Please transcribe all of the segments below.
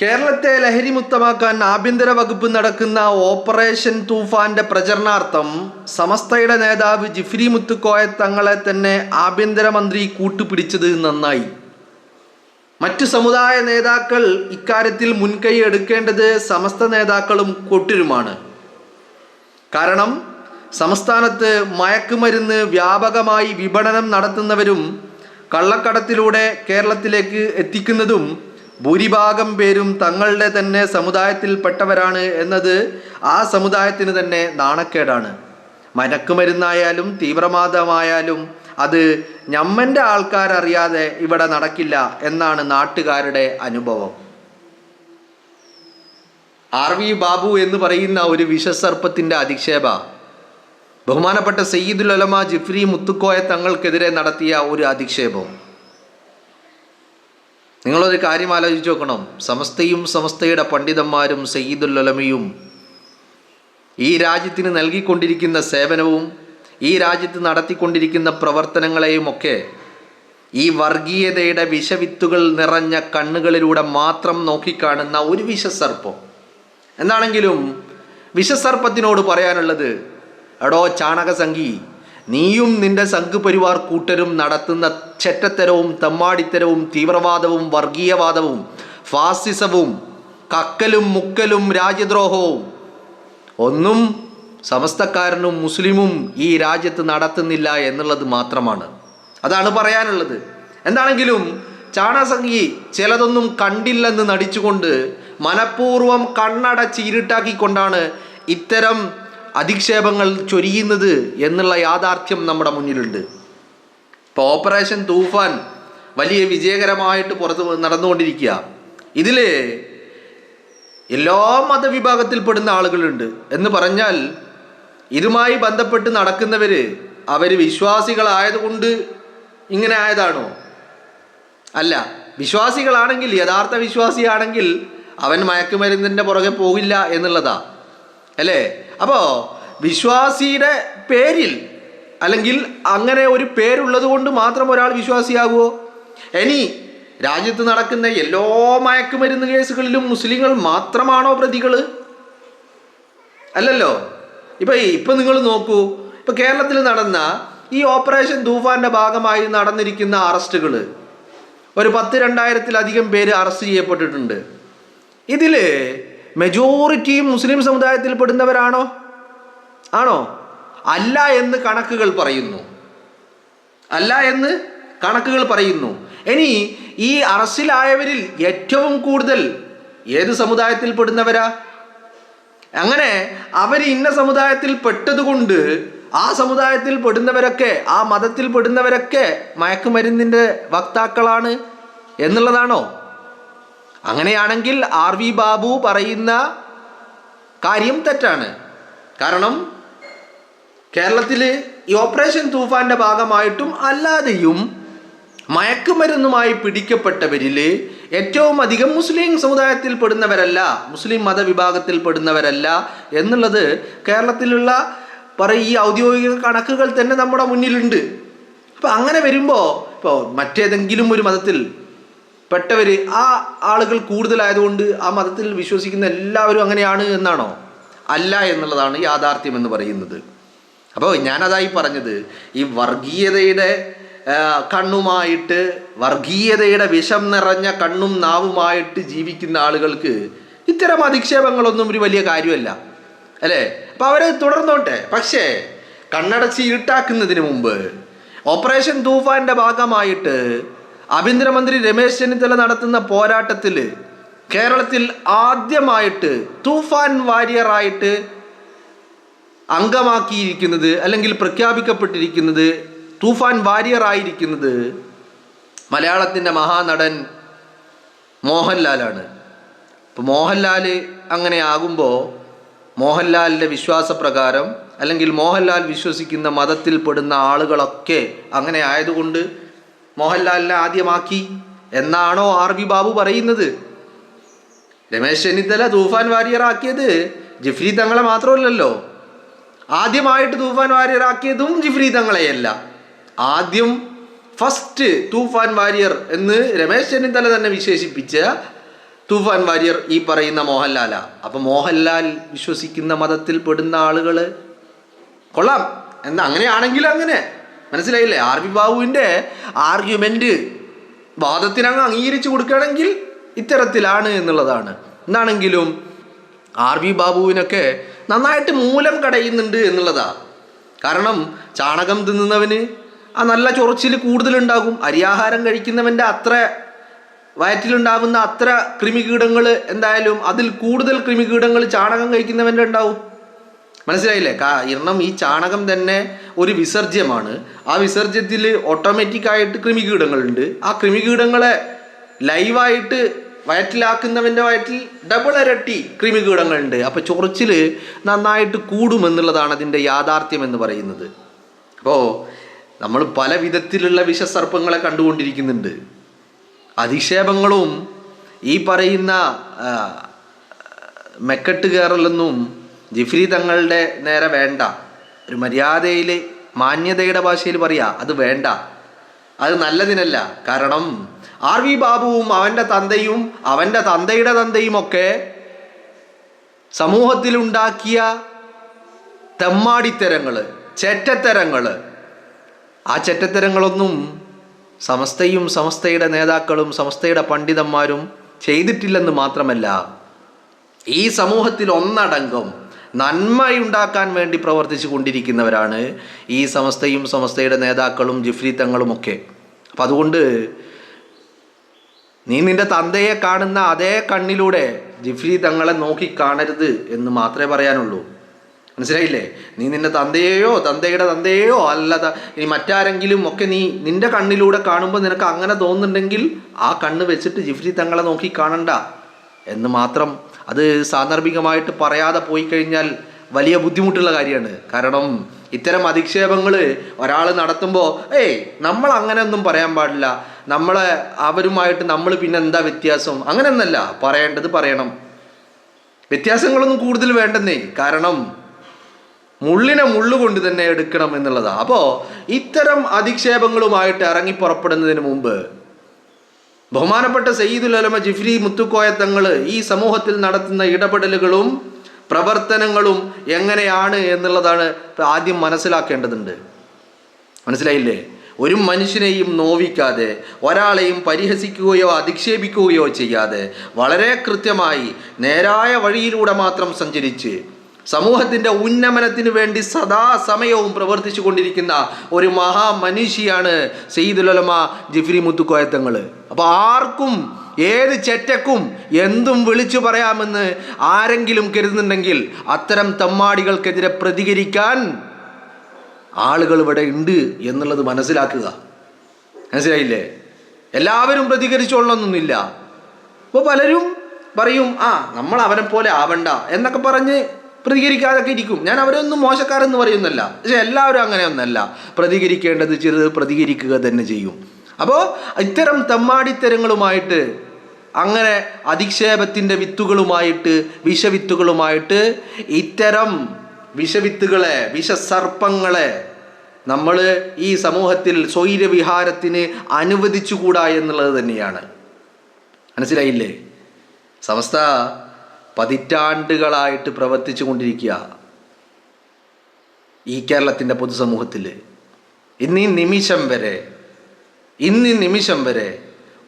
കേരളത്തെ ലഹരിമുക്തമാക്കാൻ ആഭ്യന്തര വകുപ്പ് നടക്കുന്ന ഓപ്പറേഷൻ തൂഫാന്റെ പ്രചരണാർത്ഥം സമസ്തയുടെ നേതാവ് ജിഫ്രി മുത്തുക്കോയ തങ്ങളെ തന്നെ ആഭ്യന്തരമന്ത്രി കൂട്ടുപിടിച്ചത് നന്നായി. മറ്റു സമുദായ നേതാക്കൾ ഇക്കാര്യത്തിൽ മുൻകൈ എടുക്കേണ്ടത് സമസ്ത നേതാക്കളും കൂട്ടരുമാണ്. കാരണം സംസ്ഥാനത്ത് മയക്കുമരുന്ന് വ്യാപകമായി വിപണനം നടത്തുന്നവരും കള്ളക്കടത്തിലൂടെ കേരളത്തിലേക്ക് എത്തിക്കുന്നതും ഭൂരിഭാഗം പേരും തങ്ങളുടെ തന്നെ സമുദായത്തിൽപ്പെട്ടവരാണ് എന്നത് ആ സമുദായത്തിന് തന്നെ നാണക്കേടാണ്. മയക്കുമരുന്നായാലും തീവ്രവാദമായാലും അത് ഞമ്മൻ്റെ ആൾക്കാരറിയാതെ ഇവിടെ നടക്കില്ല എന്നാണ് നാട്ടുകാരുടെ അനുഭവം. RV ബാബു എന്ന് പറയുന്ന ഒരു വിഷസർപ്പത്തിൻ്റെ അധിക്ഷേപ ബഹുമാനപ്പെട്ട സയ്യിദുൽ ഉലമ ജിഫ്രി മുത്തുക്കോയ തങ്ങൾക്കെതിരെ നടത്തിയ ഒരു അധിക്ഷേപം. നിങ്ങളൊരു കാര്യം ആലോചിച്ച് നോക്കണം. സമസ്തയും സമസ്തയുടെ പണ്ഡിതന്മാരും സയ്യിദുൽ ഉലമയും ഈ രാജ്യത്തിന് നൽകിക്കൊണ്ടിരിക്കുന്ന സേവനവും ഈ രാജ്യത്ത് നടത്തിക്കൊണ്ടിരിക്കുന്ന പ്രവർത്തനങ്ങളെയും ഒക്കെ ഈ വർഗീയതയുടെ വിഷവിത്തുകൾ നിറഞ്ഞ കണ്ണുകളിലൂടെ മാത്രം നോക്കിക്കാണുന്ന ഒരു വിഷസർപ്പം. എന്താണെങ്കിലും വിഷസർപ്പത്തിനോട് പറയാനുള്ളത്, എടോ ചാണകസംഘി, നീയും നിന്റെ സംഘ് പരിവാർ കൂട്ടരും നടത്തുന്ന ചെറ്റത്തരവും തെമ്മാടിത്തരവും തീവ്രവാദവും വർഗീയവാദവും ഫാസിസവും കക്കലും മുക്കലും രാജ്യദ്രോഹവും ഒന്നും സമസ്തക്കാരനും മുസ്ലിമും ഈ രാജ്യത്ത് നടത്തുന്നില്ല എന്നുള്ളത് മാത്രമാണ്. അതാണ് പറയാനുള്ളത്. എന്താണെങ്കിലും ചാണകസംഘി ചിലതൊന്നും കണ്ടില്ലെന്ന് നടിച്ചുകൊണ്ട് മനഃപൂർവ്വം കണ്ണടച്ച് ഇരുട്ടാക്കിക്കൊണ്ടാണ് ഇത്തരം അധിക്ഷേപങ്ങൾ ചൊരിയുന്നത് എന്നുള്ള യാഥാർത്ഥ്യം നമ്മുടെ മുന്നിലുണ്ട്. ഇപ്പോൾ ഓപ്പറേഷൻ തൂഫാൻ വലിയ വിജയകരമായിട്ട് നടന്നുകൊണ്ടിരിക്കുക. ഇതിൽ എല്ലാ മതവിഭാഗത്തിൽപ്പെടുന്ന ആളുകളുണ്ട് എന്ന് പറഞ്ഞാൽ ഇതുമായി ബന്ധപ്പെട്ട് നടക്കുന്നവർ അവർ വിശ്വാസികളായതുകൊണ്ട് ഇങ്ങനെ ആയതാണോ? അല്ല. വിശ്വാസികളാണെങ്കിൽ, യഥാർത്ഥ വിശ്വാസിയാണെങ്കിൽ അവൻ മയക്കുമരുന്നിൻ്റെ പുറകെ പോകില്ല എന്നുള്ളതാ അല്ലേ? അപ്പോൾ വിശ്വാസിയുടെ പേരിൽ അല്ലെങ്കിൽ അങ്ങനെ ഒരു പേരുള്ളത് കൊണ്ട് മാത്രം ഒരാൾ വിശ്വാസിയാകുമോ? ഇനി രാജ്യത്ത് നടക്കുന്ന എല്ലാ മയക്കുമരുന്ന് കേസുകളിലും മുസ്ലിങ്ങൾ മാത്രമാണോ പ്രതികൾ? അല്ലല്ലോ. ഇപ്പം നിങ്ങൾ നോക്കൂ, ഇപ്പം കേരളത്തിൽ നടന്ന ഈ ഓപ്പറേഷൻ തൂഫാന്റെ ഭാഗമായി നടന്നിരിക്കുന്ന അറസ്റ്റുകൾ ഒരു 10,000-2000 പേര് അറസ്റ്റ് ചെയ്യപ്പെട്ടിട്ടുണ്ട്. ഇതിൽ മെജോറിറ്റിയും മുസ്ലിം സമുദായത്തിൽപ്പെടുന്നവരാണോ? ആണോ? അല്ല എന്ന് കണക്കുകൾ പറയുന്നു. അല്ല എന്ന് കണക്കുകൾ പറയുന്നു. ഇനി ഈ അറസ്റ്റിലായവരിൽ ഏറ്റവും കൂടുതൽ ഏത് സമുദായത്തിൽപ്പെടുന്നവരാ? അങ്ങനെ അവർ ഇന്ന സമുദായത്തിൽ പെട്ടതുകൊണ്ട് ആ സമുദായത്തിൽ പെടുന്നവരൊക്കെ, ആ മതത്തിൽ പെടുന്നവരൊക്കെ മയക്കുമരുന്നിൻ്റെ വക്താക്കളാണ് എന്നുള്ളതാണോ? അങ്ങനെയാണെങ്കിൽ RV ബാബു പറയുന്ന കാര്യം തെറ്റാണ്. കാരണം കേരളത്തിൽ ഈ ഓപ്പറേഷൻ തൂഫാന്റെ ഭാഗമായിട്ടും അല്ലാതെയും മയക്കുമരുന്നുമായി പിടിക്കപ്പെട്ടവരിൽ ഏറ്റവും അധികം മുസ്ലിം സമുദായത്തിൽ പെടുന്നവരല്ല, മുസ്ലിം മതവിഭാഗത്തിൽ പെടുന്നവരല്ല എന്നുള്ളത് കേരളത്തിലുള്ള ഈ ഔദ്യോഗിക കണക്കുകൾ തന്നെ നമ്മുടെ മുന്നിലുണ്ട്. അപ്പം അങ്ങനെ വരുമ്പോൾ ഇപ്പോൾ മറ്റേതെങ്കിലും ഒരു മതത്തിൽ പെട്ടവർ, ആ ആളുകൾ കൂടുതലായതുകൊണ്ട് ആ മതത്തിൽ വിശ്വസിക്കുന്ന എല്ലാവരും അങ്ങനെയാണ് എന്നാണോ? അല്ല എന്നുള്ളതാണ് യാഥാർത്ഥ്യം എന്ന് പറയുന്നത്. അപ്പോൾ ഞാനതായി പറഞ്ഞത്, ഈ വർഗീയതയുടെ കണ്ണുമായിട്ട്, വർഗീയതയുടെ വിഷം നിറഞ്ഞ കണ്ണും നാവുമായിട്ട് ജീവിക്കുന്ന ആളുകൾക്ക് ഇത്തരം അധിക്ഷേപങ്ങളൊന്നും ഒരു വലിയ കാര്യമല്ല അല്ലേ? അപ്പം അവർ തുടർന്നോട്ടെ. പക്ഷേ കണ്ണടച്ച് ഇരുട്ടാക്കുന്നതിന് മുമ്പ് ഓപ്പറേഷൻ തൂഫാന്റെ ഭാഗമായിട്ട് ആഭ്യന്തരമന്ത്രി രമേശ് ചെന്നിത്തല നടത്തുന്ന പോരാട്ടത്തിൽ കേരളത്തിൽ ആദ്യമായിട്ട് തൂഫാൻ വാരിയറായിട്ട് അംഗമാക്കിയിരിക്കുന്നത് അല്ലെങ്കിൽ പ്രഖ്യാപിക്കപ്പെട്ടിരിക്കുന്നത്, തൂഫാൻ വാരിയറായിരിക്കുന്നത് മലയാളത്തിൻ്റെ മഹാനടൻ മോഹൻലാലാണ്. ഇപ്പോൾ മോഹൻലാൽ അങ്ങനെ ആകുമ്പോൾ മോഹൻലാലിൻ്റെ വിശ്വാസപ്രകാരം അല്ലെങ്കിൽ മോഹൻലാൽ വിശ്വസിക്കുന്ന മതത്തിൽപ്പെടുന്ന ആളുകളൊക്കെ അങ്ങനെ ആയതുകൊണ്ട് മോഹൻലാലിനെ ആദ്യമാക്കി എന്നാണോ RV ബാബു പറയുന്നത്? രമേശ് ചെന്നിത്തല തൂഫാൻ വാരിയറാക്കിയത് ജിഫ്രി തങ്ങളെ മാത്രമല്ലല്ലോ. ആദ്യമായിട്ട് തൂഫാൻ വാരിയറാക്കിയതും ജിഫ്രി തങ്ങളെയല്ല. ആദ്യം ഫസ്റ്റ് തൂഫാൻ വാരിയർ എന്ന് രമേശ് ചെന്നിത്തല തന്നെ വിശേഷിപ്പിച്ച തൂഫാൻ വാര്യർ ഈ പറയുന്ന മോഹൻലാല. അപ്പം മോഹൻലാൽ വിശ്വസിക്കുന്ന മതത്തിൽ പെടുന്ന ആളുകൾ കൊള്ളാം എന്നാ, അങ്ങനെയാണെങ്കിൽ അങ്ങനെ മനസ്സിലായില്ലേ. ആർ വി ബാബുവിൻ്റെ ആർഗ്യുമെൻ്റ് വാദത്തിനങ്ങ് അംഗീകരിച്ചു കൊടുക്കുകയാണെങ്കിൽ ഇത്തരത്തിലാണ് എന്നുള്ളതാണ്. എന്താണെങ്കിലും ആർ വി ബാബുവിനൊക്കെ നന്നായിട്ട് മൂലം കടയുന്നുണ്ട് എന്നുള്ളതാണ്. കാരണം ചാണകം തിന്നുന്നവന് ആ നല്ല ചൊറിച്ചിൽ കൂടുതലുണ്ടാകും. അരിയാഹാരം കഴിക്കുന്നവൻ്റെ അത്ര വയറ്റിലുണ്ടാകുന്ന അത്ര കൃമികീടങ്ങൾ എന്തായാലും അതിൽ കൂടുതൽ കൃമികീടങ്ങൾ ചാണകം കഴിക്കുന്നവൻ്റെ ഉണ്ടാവും. മനസ്സിലായില്ലേ. കാരണം ഈ ചാണകം തന്നെ ഒരു വിസർജ്യമാണ്. ആ വിസർജ്യത്തിൽ ഓട്ടോമാറ്റിക്കായിട്ട് കൃമികീടങ്ങളുണ്ട്. ആ കൃമികീടങ്ങളെ ലൈവായിട്ട് വയറ്റിലാക്കുന്നവൻ്റെ വയറ്റിൽ ഡബിൾ ഇരട്ടി കൃമികീടങ്ങളുണ്ട്. അപ്പോൾ ചൊറിച്ചിൽ നന്നായിട്ട് കൂടുമെന്നുള്ളതാണ് അതിൻ്റെ യാഥാർത്ഥ്യം എന്ന് പറയുന്നത്. അപ്പോൾ നമ്മൾ പല വിധത്തിലുള്ള വിഷസർപ്പങ്ങളെ കണ്ടുകൊണ്ടിരിക്കുന്നുണ്ട്. അധിക്ഷേപങ്ങളും ഈ പറയുന്ന മെക്കെട്ട് കയറലൊന്നും ജിഫ്രി തങ്ങളുടെ നേരെ വേണ്ട. ഒരു മര്യാദയിൽ മാന്യതയുടെ ഭാഷയിൽ പറയാ, അത് വേണ്ട, അത് നല്ലതിനല്ല. കാരണം ആർ വി ബാബുവും അവൻ്റെ തന്തയും അവൻ്റെ തന്തയുടെ തന്തയും ഒക്കെ സമൂഹത്തിലുണ്ടാക്കിയ തെമ്മാടിത്തരങ്ങൾ, ചെറ്റത്തരങ്ങൾ, ആ ചെറ്റത്തരങ്ങളൊന്നും സമസ്തയും സമസ്തയുടെ നേതാക്കളും സമസ്തയുടെ പണ്ഡിതന്മാരും ചെയ്തിട്ടില്ലെന്ന് മാത്രമല്ല, ഈ സമൂഹത്തിൽ ഒന്നടങ്കം നന്മയുണ്ടാക്കാൻ വേണ്ടി പ്രവർത്തിച്ചു കൊണ്ടിരിക്കുന്നവരാണ് ഈ സമസ്തയും സമസ്തയുടെ നേതാക്കളും ജിഫ്രി തങ്ങളുമൊക്കെ. അപ്പം അതുകൊണ്ട് നീ നിൻ്റെ തന്തയെ കാണുന്ന അതേ കണ്ണിലൂടെ ജിഫ്രി തങ്ങളെ നോക്കി കാണരുത് എന്ന് മാത്രമേ പറയാനുള്ളൂ. മനസ്സിലായില്ലേ. നീ നിന്റെ തന്തയെയോ തന്തയുടെ തന്തയെയോ അല്ലാതെ ഇനി മറ്റാരെങ്കിലും ഒക്കെ നീ നിന്റെ കണ്ണിലൂടെ കാണുമ്പോൾ നിനക്ക് അങ്ങനെ തോന്നുന്നുണ്ടെങ്കിൽ ആ കണ്ണ് വെച്ചിട്ട് ജിഫ്രി തങ്ങളെ നോക്കി കാണണ്ട എന്ന് മാത്രം. അത് സാന്ദർഭികമായിട്ട് പറയാതെ പോയി കഴിഞ്ഞാൽ വലിയ ബുദ്ധിമുട്ടുള്ള കാര്യമാണ്. കാരണം ഇത്തരം അധിക്ഷേപങ്ങൾ ഒരാൾ നടത്തുമ്പോൾ നമ്മൾ അങ്ങനെയൊന്നും പറയാൻ പാടില്ല, നമ്മളെ അവരുമായിട്ട് നമ്മൾ പിന്നെ എന്താ വ്യത്യാസം, അങ്ങനെയൊന്നല്ല പറയേണ്ടത്, പറയണം. വ്യത്യാസങ്ങളൊന്നും കൂടുതൽ വേണ്ടെന്നേ. കാരണം മുള്ളിനെ മുള്ളുകൊണ്ട് തന്നെ എടുക്കണം എന്നുള്ളതാണ്. അപ്പോൾ ഇത്തരം അധിക്ഷേപങ്ങളുമായിട്ട് ഇറങ്ങി പുറപ്പെടുന്നതിന് മുമ്പ് ബഹുമാനപ്പെട്ട സയ്യിദുൽ ഉലമ ജിഫ്രി മുത്തുക്കോയ തങ്ങൾ ഈ സമൂഹത്തിൽ നടത്തുന്ന ഇടപെടലുകളും പ്രവർത്തനങ്ങളും എങ്ങനെയാണ് എന്നുള്ളതാണ് ആദ്യം മനസ്സിലാക്കേണ്ടതുണ്ട്. മനസ്സിലായില്ലേ. ഒരു മനുഷ്യനെയും നോവിക്കാതെ, ഒരാളെയും പരിഹസിക്കുകയോ അധിക്ഷേപിക്കുകയോ ചെയ്യാതെ വളരെ കൃത്യമായി നേരായ വഴിയിലൂടെ മാത്രം സഞ്ചരിച്ച് സമൂഹത്തിൻ്റെ ഉന്നമനത്തിന് വേണ്ടി സദാസമയവും പ്രവർത്തിച്ചു കൊണ്ടിരിക്കുന്ന ഒരു മഹാമനുഷ്യയാണ് സയ്യിദുൽ ഉലമ ജിഫ്രി മുത്തുക്കോയ തങ്ങൾ. അപ്പോൾ ആർക്കും ഏത് ചെറ്റക്കും എന്തും വിളിച്ചു പറയാമെന്ന് ആരെങ്കിലും കരുതുന്നുണ്ടെങ്കിൽ അത്തരം തമ്മാടികൾക്കെതിരെ പ്രതികരിക്കാൻ ആളുകൾ ഇവിടെ ഉണ്ട് എന്നുള്ളത് മനസ്സിലാക്കുക. മനസ്സിലായില്ലേ. എല്ലാവരും പ്രതികരിച്ചോളണമെന്നൊന്നുമില്ല. അപ്പോൾ പലരും പറയും നമ്മൾ അവനെ പോലെ ആവണ്ട എന്നൊക്കെ പറഞ്ഞ് പ്രതികരിക്കാതൊക്കെ ഇരിക്കും. ഞാൻ അവരൊന്നും മോശക്കാരെന്ന് പറയുന്നല്ല, പക്ഷെ എല്ലാവരും അങ്ങനെയൊന്നല്ല. പ്രതികരിക്കേണ്ടത് ചെറുത് പ്രതികരിക്കുക തന്നെ ചെയ്യും. അപ്പോൾ ഇത്തരം തെമ്മാടിത്തരങ്ങളുമായിട്ട്, അങ്ങനെ അധിക്ഷേപത്തിൻ്റെ വിത്തുകളുമായിട്ട്, വിഷവിത്തുകളുമായിട്ട് ഇത്തരം വിഷവിത്തുകളെ, വിഷസർപ്പങ്ങളെ നമ്മൾ ഈ സമൂഹത്തിൽ സ്വൈരവിഹാരത്തിന് അനുവദിച്ചുകൂടാ എന്നുള്ളത് തന്നെയാണ്. മനസ്സിലായില്ലേ. സമസ്ത പതിറ്റാണ്ടുകളായിട്ട് പ്രവർത്തിച്ചു കൊണ്ടിരിക്കുക ഈ കേരളത്തിൻ്റെ പൊതുസമൂഹത്തിൽ. ഇന്നീ നിമിഷം വരെ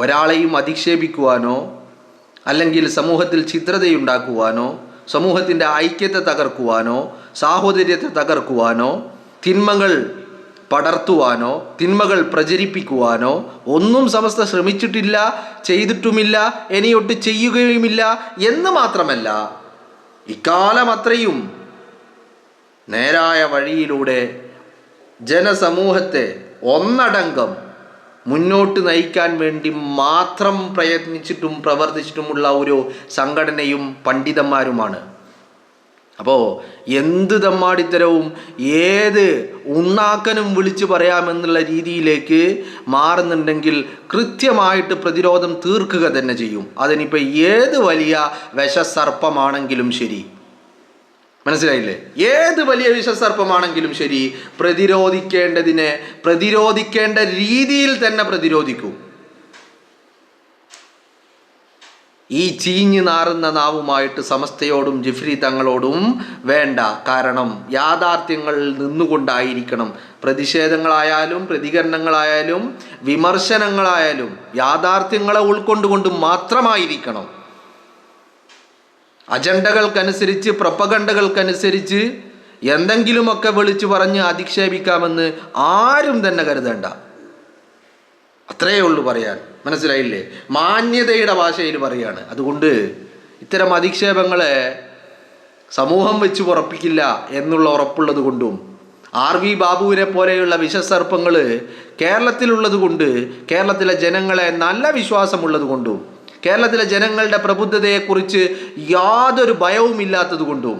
ഒരാളെയും അധിക്ഷേപിക്കുവാനോ അല്ലെങ്കിൽ സമൂഹത്തിൽ ഛിദ്രതയുണ്ടാക്കുവാനോ സമൂഹത്തിൻ്റെ ഐക്യത്തെ തകർക്കുവാനോ സാഹോദര്യത്തെ തകർക്കുവാനോ തിന്മകൾ പടർത്തുവാനോ തിന്മകൾ പ്രചരിപ്പിക്കുവാനോ ഒന്നും സമസ്ത ശ്രമിച്ചിട്ടില്ല, ചെയ്തിട്ടുമില്ല, ഇനിയൊട്ട് ചെയ്യുകയുമില്ല എന്ന് മാത്രമല്ല, ഇക്കാലം അത്രയും നേരായ വഴിയിലൂടെ ജനസമൂഹത്തെ ഒന്നടങ്കം മുന്നോട്ട് നയിക്കാൻ വേണ്ടി മാത്രം പ്രയത്നിച്ചിട്ടും പ്രവർത്തിച്ചിട്ടുമുള്ള ഒരു സംഘടനയും പണ്ഡിതന്മാരുമാണ്. അപ്പോൾ എന്ത് തമ്മാടിത്തരവും ഏത് ഉണ്ണാക്കനും വിളിച്ചു പറയാമെന്നുള്ള രീതിയിലേക്ക് മാറുന്നുണ്ടെങ്കിൽ കൃത്യമായിട്ട് പ്രതിരോധം തീർക്കുക തന്നെ ചെയ്യും. അതിനിപ്പോൾ ഏത് വലിയ വിഷസർപ്പമാണെങ്കിലും ശരി. മനസ്സിലായില്ലേ. ഏത് വലിയ വിഷസർപ്പമാണെങ്കിലും ശരി, പ്രതിരോധിക്കേണ്ടതിനെ പ്രതിരോധിക്കേണ്ട രീതിയിൽ തന്നെ പ്രതിരോധിക്കും. ഈ ചീഞ്ഞു നാറുന്ന നാവുമായിട്ട് സമസ്തയോടും ജിഫ്രി തങ്ങളോടും വേണ്ട. കാരണം യാഥാർത്ഥ്യങ്ങളിൽ നിന്നുകൊണ്ടായിരിക്കണം പ്രതിഷേധങ്ങളായാലും പ്രതികരണങ്ങളായാലും വിമർശനങ്ങളായാലും യാഥാർത്ഥ്യങ്ങളെ ഉൾക്കൊണ്ടുകൊണ്ട് മാത്രമായിരിക്കണം. അജണ്ടകൾക്കനുസരിച്ച് പ്രൊപ്പഗണ്ടകൾക്കനുസരിച്ച് എന്തെങ്കിലുമൊക്കെ വിളിച്ചു പറഞ്ഞ് അധിക്ഷേപിക്കാമെന്ന് ആരും തന്നെ കരുതേണ്ട. അത്രയേ ഉള്ളൂ പറയാൻ. മനസ്സിലായില്ലേ? മാന്യതയുടെ ഭാഷയിൽ പറയാണ്. അതുകൊണ്ട് ഇത്തരം അധിക്ഷേപങ്ങളെ സമൂഹം വെച്ച് ഉറപ്പിക്കില്ല എന്നുള്ള ഉറപ്പുള്ളത് കൊണ്ടും RV ബാബുവിനെ പോലെയുള്ള വിഷസർപ്പങ്ങൾ കേരളത്തിലുള്ളത് കൊണ്ട്, കേരളത്തിലെ ജനങ്ങളെ നല്ല വിശ്വാസമുള്ളത് കൊണ്ടും, കേരളത്തിലെ ജനങ്ങളുടെ പ്രബുദ്ധതയെക്കുറിച്ച് യാതൊരു ഭയവുമില്ലാത്തത് കൊണ്ടും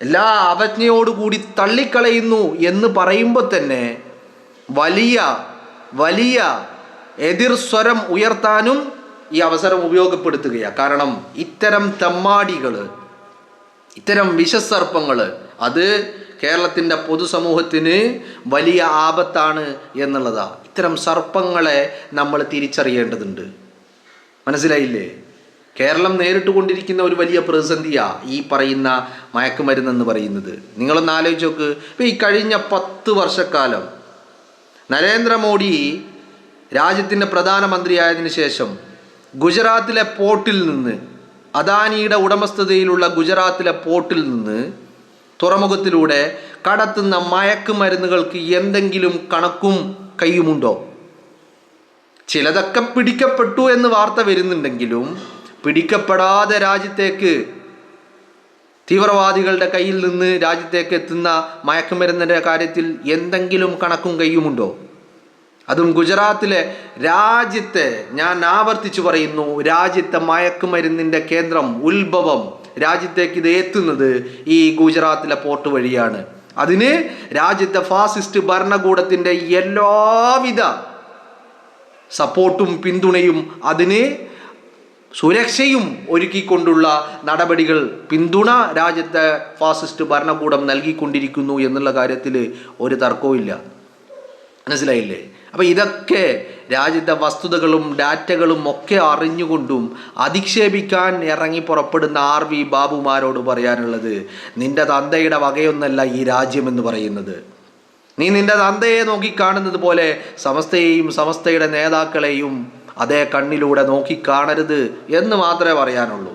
എല്ലാ അവജ്ഞയോടുകൂടി തള്ളിക്കളയുന്നു എന്ന് പറയുമ്പോൾ തന്നെ വലിയ വലിയ എതിർ സ്വരം ഉയർത്താനും ഈ അവസരം ഉപയോഗപ്പെടുത്തുകയാണ്. കാരണം ഇത്തരം തെമ്മാടികൾ, ഇത്തരം വിഷസർപ്പങ്ങൾ അത് കേരളത്തിൻ്റെ പൊതുസമൂഹത്തിന് വലിയ ആപത്താണ് എന്നുള്ളതാണ്. ഇത്തരം സർപ്പങ്ങളെ നമ്മൾ തിരിച്ചറിയേണ്ടതുണ്ട്. മനസ്സിലായില്ലേ? കേരളം നേരിട്ട് കൊണ്ടിരിക്കുന്ന ഒരു വലിയ പ്രതിസന്ധിയാണ് ഈ പറയുന്ന മയക്കുമരുന്നെന്ന് പറയുന്നത്. നിങ്ങളൊന്ന് ആലോചിച്ച് നോക്ക്. ഇപ്പോൾ ഈ കഴിഞ്ഞ 10 വർഷക്കാലം നരേന്ദ്രമോദി രാജ്യത്തിൻ്റെ പ്രധാനമന്ത്രിയായതിനു ശേഷം ഗുജറാത്തിലെ പോർട്ടിൽ നിന്ന്, അദാനിയുടെ ഉടമസ്ഥതയിലുള്ള ഗുജറാത്തിലെ പോർട്ടിൽ നിന്ന് തുറമുഖത്തിലൂടെ കടത്തുന്ന മയക്കുമരുന്നുകൾക്ക് എന്തെങ്കിലും കണക്കും കയ്യുമുണ്ടോ? ചിലതൊക്കെ പിടിക്കപ്പെട്ടു എന്ന് വാർത്ത വരുന്നുണ്ടെങ്കിലും പിടിക്കപ്പെടാതെ രാജ്യത്തേക്ക് തീവ്രവാദികളുടെ കയ്യിൽ നിന്ന് രാജ്യത്തേക്ക് എത്തുന്ന മയക്കുമരുന്നിൻ്റെ കാര്യത്തിൽ എന്തെങ്കിലും കണക്കും കയ്യുമുണ്ടോ? അതും ഗുജറാത്തിലെ രാജ്യത്തെ, ഞാൻ ആവർത്തിച്ചു പറയുന്നു, രാജ്യത്തെ മയക്കുമരുന്നിൻ്റെ കേന്ദ്രം, ഉത്ഭവം, രാജ്യത്തേക്ക് ഇത് എത്തുന്നത് ഈ ഗുജറാത്തിലെ പോർട്ട് വഴിയാണ്. അതിന് രാജ്യത്തെ ഫാസിസ്റ്റ് ഭരണകൂടത്തിൻ്റെ എല്ലാവിധ സപ്പോർട്ടും പിന്തുണയും അതിന് സുരക്ഷയും ഒരുക്കിക്കൊണ്ടുള്ള നടപടികൾ, പിന്തുണ രാജ്യത്തെ ഫാസിസ്റ്റ് ഭരണകൂടം നൽകിക്കൊണ്ടിരിക്കുന്നു എന്നുള്ള കാര്യത്തിൽ ഒരു തർക്കവുമില്ല. മനസ്സിലായില്ലേ? അപ്പോൾ ഇതൊക്കെ രാജ്യത്തെ വസ്തുതകളും ഡാറ്റകളും ഒക്കെ അറിഞ്ഞുകൊണ്ടും അധിക്ഷേപിക്കാൻ ഇറങ്ങി പുറപ്പെടുന്ന RV ബാബുമാരോട് പറയാനുള്ളത്, നിന്റെ തന്തയുടെ വകയൊന്നല്ല ഈ രാജ്യമെന്ന് പറയുന്നത്. നീ നിന്റെ തന്തയെ നോക്കിക്കാണുന്നത് പോലെ സമസ്തയെയും സമസ്തയുടെ നേതാക്കളെയും അതേ കണ്ണിലൂടെ നോക്കിക്കാണരുത് എന്ന് മാത്രമേ പറയാനുള്ളൂ.